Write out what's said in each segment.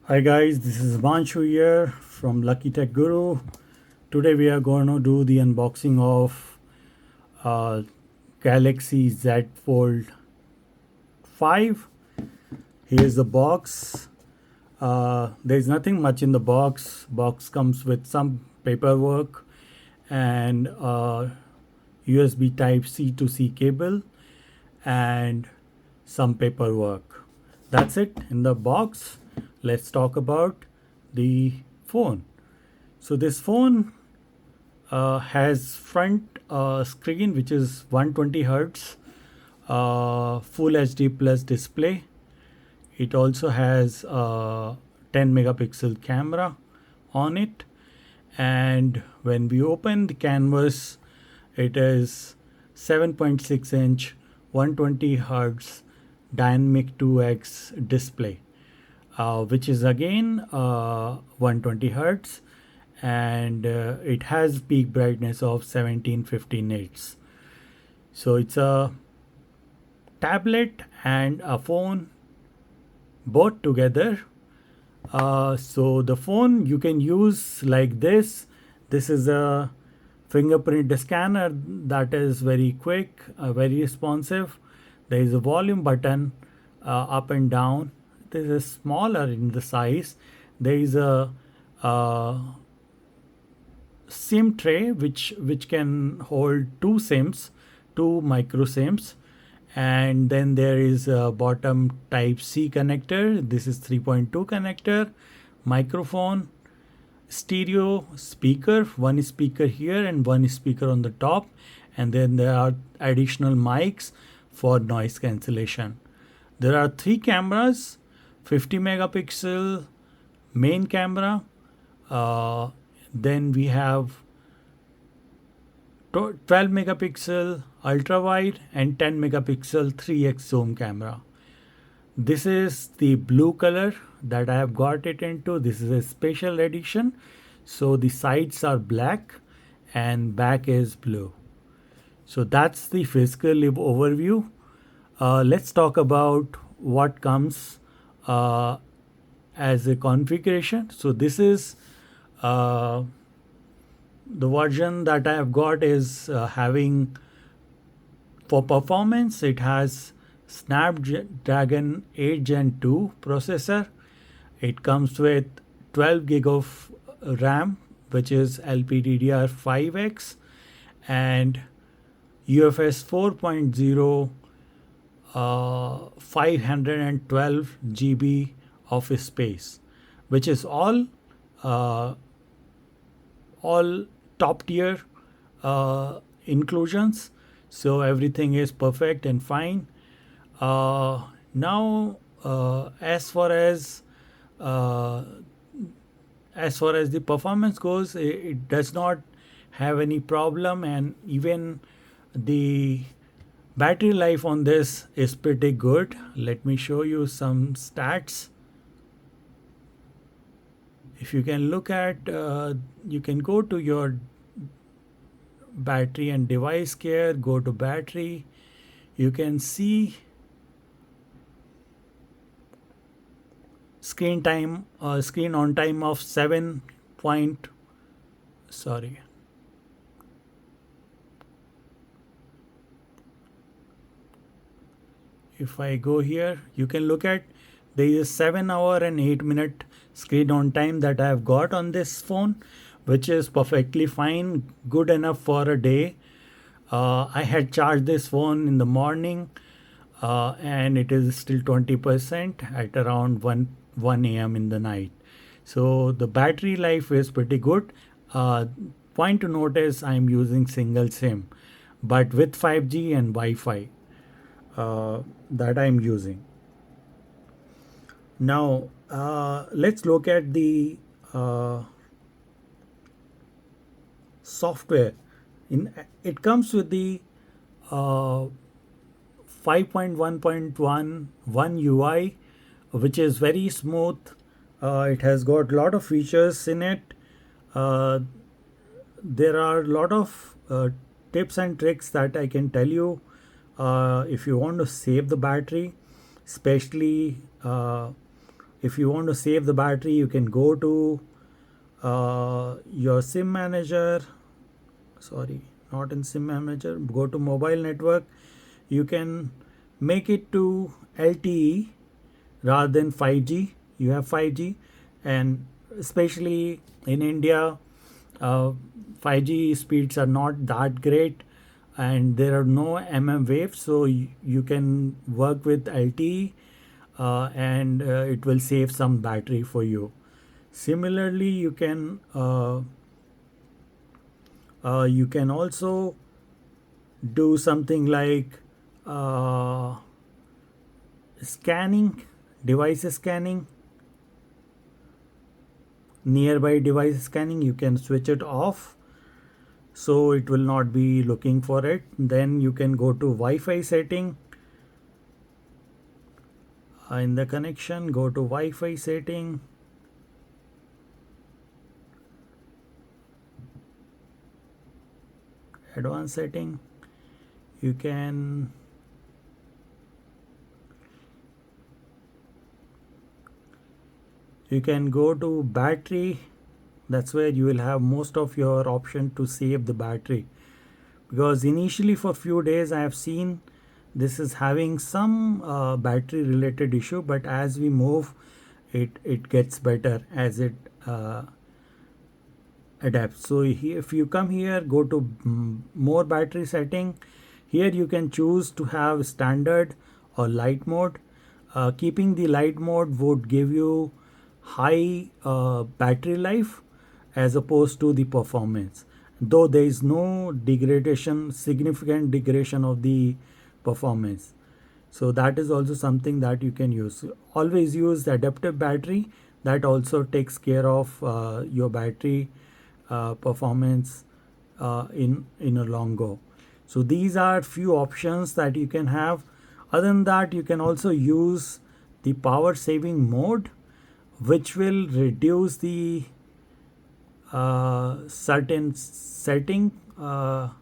Hi guys, this is Vanshu here from Lucky Tech Guru. Today we are going to do the unboxing of uh, Galaxy Z Fold 5. Here's the box. There's nothing much in the box. Box comes with some paperwork and USB Type C to C cable and some paperwork. That's it in the box. Let's talk about the phone. So this phone has front screen which is 120 hertz, full HD plus display. It also has a 10 megapixel camera on it, and when we open the canvas, it is 7.6 inch 120 hertz dynamic 2x display, which is again 120 hertz, and it has peak brightness of 1750 nits. So it's a tablet and a phone both together. So the phone you can use like this. This is a fingerprint scanner that is very quick, very responsive. There is a volume button up and down. This is smaller in the size. There is a SIM tray which can hold two SIMs, two micro SIMs, and then there is a bottom Type C connector. This is 3.2 connector, microphone, stereo speaker, one speaker here and one speaker on the top, and then there are additional mics for noise cancellation. There are three cameras, 50 megapixel main camera, then we have 12 megapixel ultra wide and 10 megapixel 3x zoom camera. This is the blue color that I have got it into. This is a special edition. So the sides are black and back is blue. So that's the physical overview. Let's talk about what comes as a configuration. So this is the version that I have got is having, for performance, it has Snapdragon 8 Gen 2 processor. It comes with 12 gig of RAM, which is LPDDR5X, and UFS 4.0, 512 GB of space, which is uh, all top tier inclusions. So everything is perfect and fine. Now, uh, as far as the performance goes, it does not have any problem, and even the battery life on this is pretty good. Let me show you some stats. If you can look at, you can go to your battery and device care, go to battery. You can see screen time, screen on time of 7 point, sorry, if I go here, you can look at, there is 7 hour and 8 minute screen on time that I have got on this phone, which is perfectly fine, good enough for a day. I had charged this phone in the morning, and it is still 20% at around 1 a.m. in the night. So the battery life is pretty good. Point to notice, I'm using single SIM, but with 5G and Wi-Fi that I'm using. Now, let's look at the software. It comes with the uh, 5.1.1 UI, which is very smooth. It has got a lot of features in it. Uh, there are a lot of tips and tricks that I can tell you if you want to save the battery, especially If you want to save the battery, you can go to your sim manager. Sorry, not in sim manager. Go to mobile network. You can make it to LTE rather than 5G. You have 5G, and especially in India, 5G speeds are not that great, and there are no waves, so you can work with LTE, and it will save some battery for you. Similarly, you can also do something like uh, scanning, device scanning, nearby device scanning. You can switch it off so it will not be looking for it. Then you can go to Wi-Fi setting. In the connection, go to Wi-Fi setting. Advanced setting. You can go to battery. That's where you will have most of your option to save the battery, because initially for few days I have seen this is having some battery related issue, but as we move, it gets better as it adapts. So if you come here, go to more battery setting. Here you can choose to have standard or light mode. Keeping the light mode would give you high battery life as opposed to the performance, though there is no degradation, significant degradation of the performance. So that is also something that you can use. Always use adaptive battery. That also takes care of your battery performance in a long go. So these are few options that you can have. Other than that, you can also use the power saving mode, which will reduce the certain setting. I'll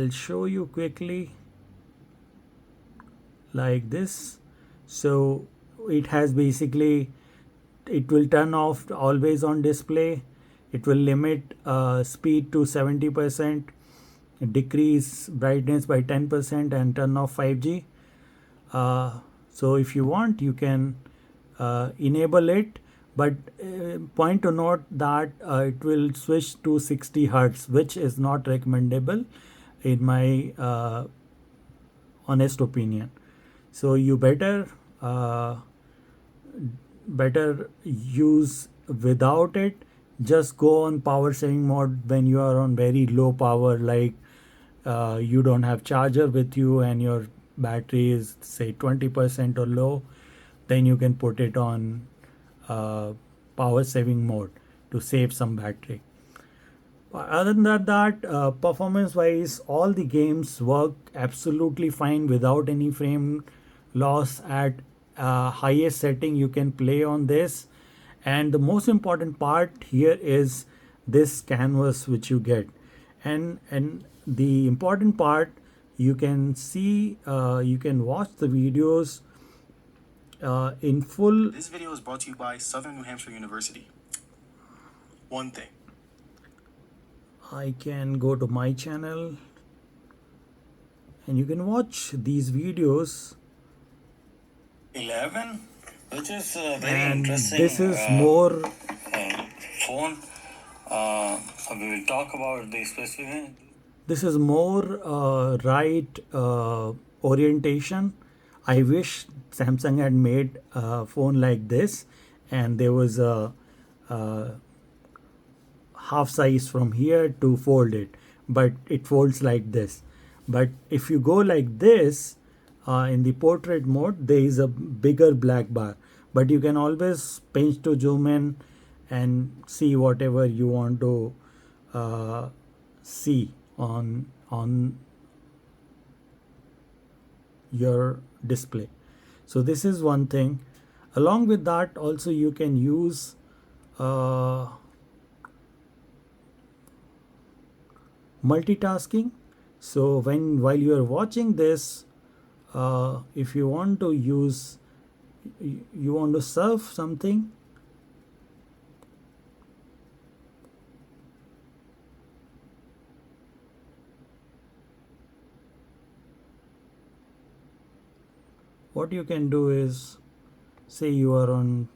show you quickly like this. So it has basically, it will turn off always on display. It will limit speed to 70%, decrease brightness by 10%, and turn off 5G. So if you want, you can enable it, but point to note that it will switch to 60 hertz, which is not recommendable in my honest opinion. So you better use without it. Just go on power saving mode when you are on very low power, like you don't have charger with you and your battery is say 20% or low. Then you can put it on power saving mode to save some battery. Other than that, performance wise, all the games work absolutely fine without any frame loss at highest setting. You can play on this, and the most important part here is this canvas which you get, and the important part, you can see, you can watch the videos in full. This video is brought to you by Southern New Hampshire University. One thing. I can go to my channel and you can watch these videos. 11, which is very And interesting. this is more Phone. So we will talk about the specific. this is more right orientation. I wish Samsung had made a phone like this, and there was a half size from here to fold it, but it folds like this. But if you go like this, in the portrait mode, there is a bigger black bar, but you can always pinch to zoom in and see whatever you want to see on your display. So this is one thing. Along with that, also you can use multitasking. So while you are watching this, if you want to use You want to surf something? What you can do is, say you are on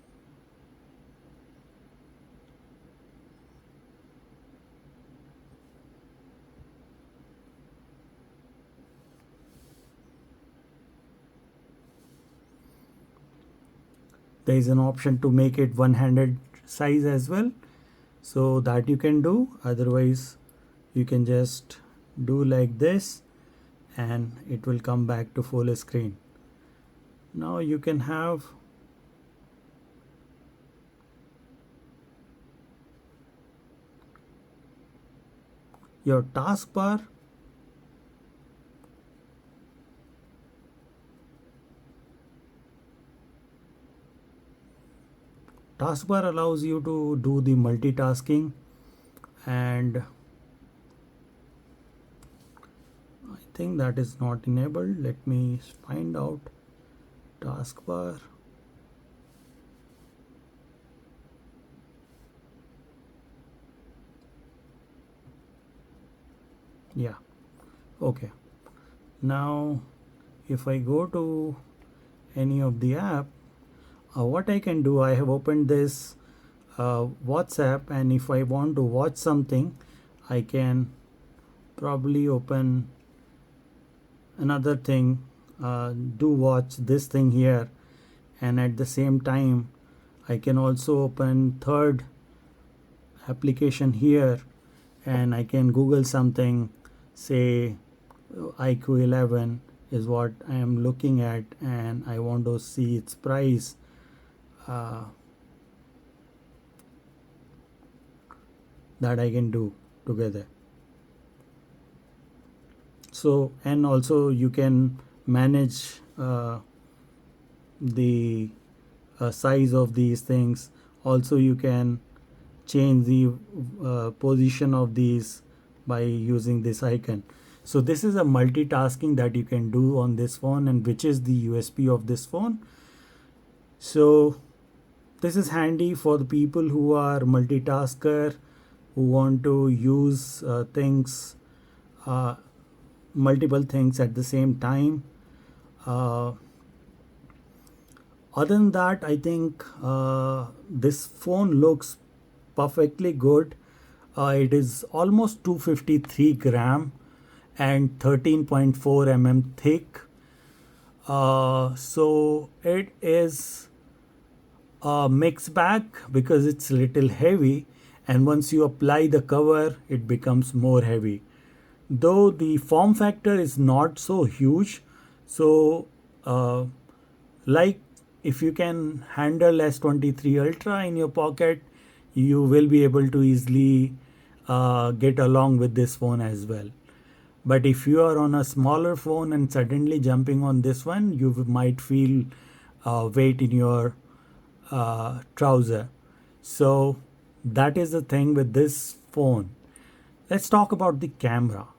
there is an option to make it one-handed size as well, so that you can do. Otherwise you can just do like this and it will come back to full screen. Now you can have your taskbar. Taskbar allows you to do the multitasking, and I think that is not enabled. Let me find out. Taskbar. Yeah, okay. Now if I go to any of the app, what I can do, I have opened this WhatsApp, and if I want to watch something, I can probably open another thing, do watch this thing here, and at the same time I can also open third application here, and I can Google something, say IQ 11 is what I am looking at, and I want to see its price. That I can do together. So, and also you can manage the size of these things. Also you can change the position of these by using this icon. So this is a multitasking that you can do on this phone, and which is the USP of this phone. So this is handy for the people who are multitasker, who want to use multiple things at the same time. Other than that, I think this phone looks perfectly good. It is almost 253 gram and 13.4 mm thick. So it is a mixed bag because it's little heavy, and once you apply the cover it becomes more heavy, though the form factor is not so huge. So like if you can handle S23 Ultra in your pocket, you will be able to easily get along with this phone as well. But if you are on a smaller phone and suddenly jumping on this one, you might feel weight in your trouser. So that is the thing with this phone. Let's talk about the camera.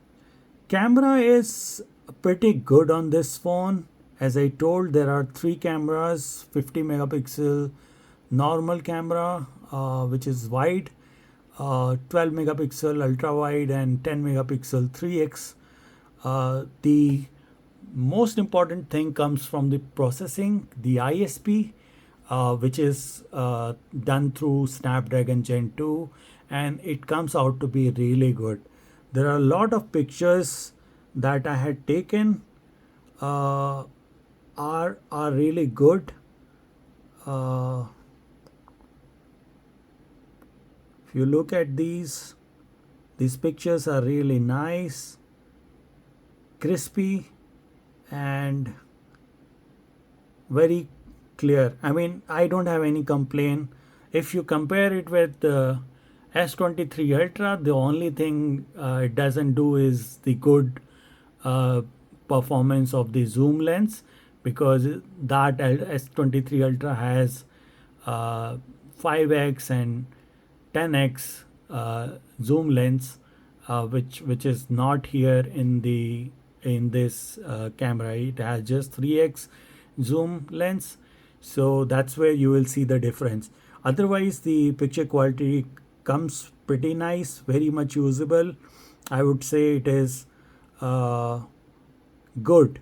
Camera is pretty good on this phone. As I told, there are three cameras: 50 megapixel normal camera, which is wide, 12 megapixel ultra wide, and 10 megapixel 3x. The most important thing comes from the processing, the ISP, which is done through Snapdragon Gen 2, and it comes out to be really good. There are a lot of pictures that I had taken are really good. If you look at these pictures are really nice, crispy, and very clear. I mean, I don't have any complaint. If you compare it with S23 Ultra, the only thing it doesn't do is the good performance of the zoom lens, because that S23 Ultra has 5x and 10x zoom lens, which is not here in this camera. It has just 3x zoom lens. So that's where you will see the difference. Otherwise, the picture quality comes pretty nice, very much usable. I would say it is good.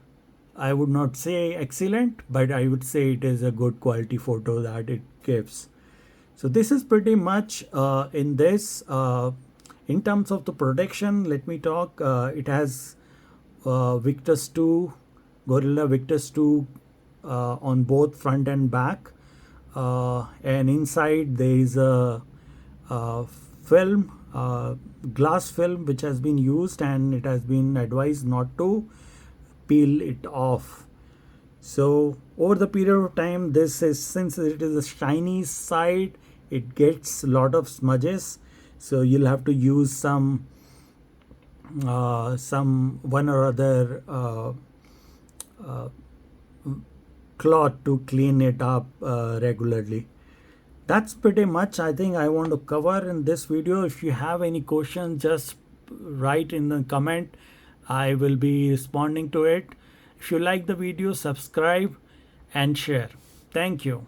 I would not say excellent, but I would say it is a good quality photo that it gives. So this is pretty much in this. In terms of the protection, let me talk. It has Victus 2, Gorilla Victus 2 on both front and back. And inside there is a film, glass film, which has been used, and it has been advised not to peel it off. So over the period of time, this is, since it is a shiny side, it gets a lot of smudges. So you'll have to use some one or other cloth to clean it up regularly. That's pretty much I think I want to cover in this video. If you have any questions, just write in the comment. I will be responding to it. If you like the video, subscribe and share. Thank you.